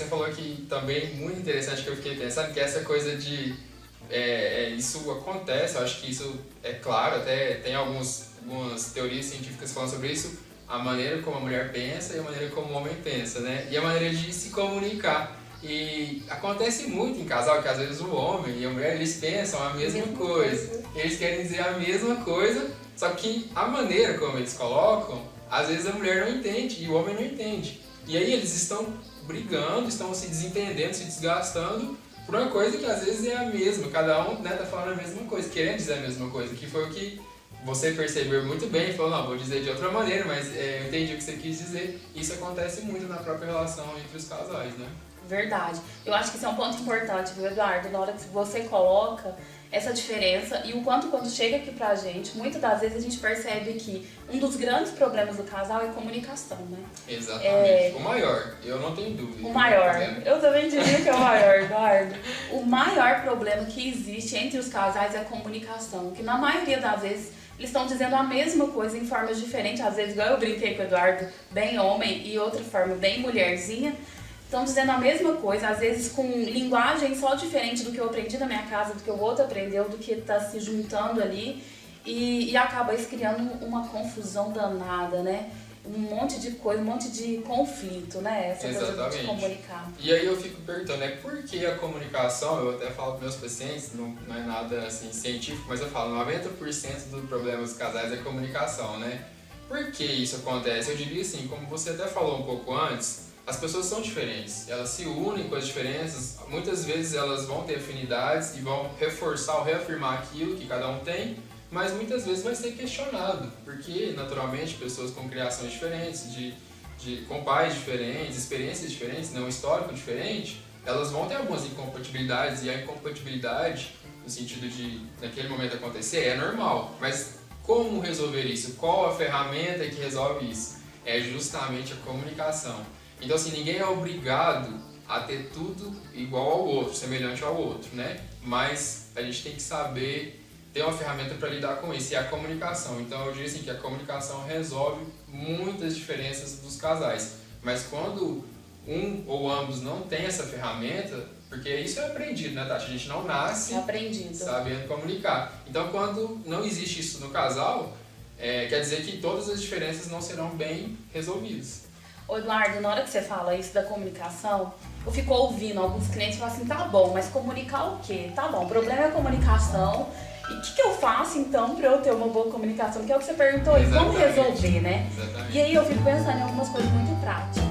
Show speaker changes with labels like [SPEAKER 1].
[SPEAKER 1] você falou aqui também muito interessante que eu fiquei pensando, que é essa coisa de isso acontece, eu acho que isso é claro, até tem algumas teorias científicas falando sobre isso, a maneira como a mulher pensa e a maneira como o homem pensa, né? E a maneira de se comunicar. E acontece muito em casal que às vezes o homem e a mulher eles pensam a mesma coisa, eles querem dizer a mesma coisa, só que a maneira como eles colocam, às vezes a mulher não entende e o homem não entende. E aí eles estão brigando, estão se desentendendo, se desgastando por uma coisa que às vezes é a mesma, cada um tá falando a mesma coisa, querendo dizer a mesma coisa, que foi o que você percebeu muito bem e falou, não, vou dizer de outra maneira, mas eu entendi o que você quis dizer. Isso acontece muito na própria relação entre os casais, né?
[SPEAKER 2] Verdade. Eu acho que isso é um ponto importante, viu, Eduardo? Na hora que você coloca essa diferença e o quanto quando chega aqui pra gente, muitas das vezes a gente percebe que um dos grandes problemas do casal é comunicação, né?
[SPEAKER 1] Exatamente. O maior, eu não tenho dúvida.
[SPEAKER 2] O maior. Eu também diria que é o maior, Eduardo. O maior problema que existe entre os casais é a comunicação, que na maioria das vezes eles estão dizendo a mesma coisa em formas diferentes, às vezes igual eu brinquei com o Eduardo, bem homem, e outra forma bem mulherzinha. Estão dizendo a mesma coisa, às vezes com linguagem só diferente do que eu aprendi na minha casa, do que o outro aprendeu, do que está se juntando ali. E acaba isso criando uma confusão danada, né? Um monte de coisa, um monte de conflito, né? Essa coisa de comunicar.
[SPEAKER 1] E aí eu fico perguntando, né? Por que a comunicação, eu até falo para meus pacientes, não é nada assim científico, mas eu falo, 90% do problema dos casais é comunicação, né? Por que isso acontece? Eu diria assim, como você até falou um pouco antes, as pessoas são diferentes, elas se unem com as diferenças, muitas vezes elas vão ter afinidades e vão reforçar ou reafirmar aquilo que cada um tem, mas muitas vezes vai ser questionado, porque naturalmente pessoas com criações diferentes, com pais diferentes, experiências diferentes, um histórico diferente, elas vão ter algumas incompatibilidades, e a incompatibilidade, no sentido de naquele momento acontecer, é normal, mas como resolver isso? Qual a ferramenta que resolve isso? É justamente a comunicação. Então, assim, ninguém é obrigado a ter tudo igual ao outro, semelhante ao outro, né? Mas a gente tem que saber ter uma ferramenta para lidar com isso, e é a comunicação. Então, eu diria assim que a comunicação resolve muitas diferenças dos casais. Mas quando um ou ambos não tem essa ferramenta, porque isso é aprendido, né, Tati? A gente não nasce sabendo comunicar. Então, quando não existe isso no casal, quer dizer que todas as diferenças não serão bem resolvidas.
[SPEAKER 2] Ô Eduardo, na hora que você fala isso da comunicação, eu fico ouvindo alguns clientes falam assim, tá bom, mas comunicar o quê? Tá bom, o problema é a comunicação. E o que eu faço então para eu ter uma boa comunicação? Que é o que você perguntou, e como resolver, né?
[SPEAKER 1] Exatamente.
[SPEAKER 2] E aí eu fico pensando em algumas coisas muito práticas.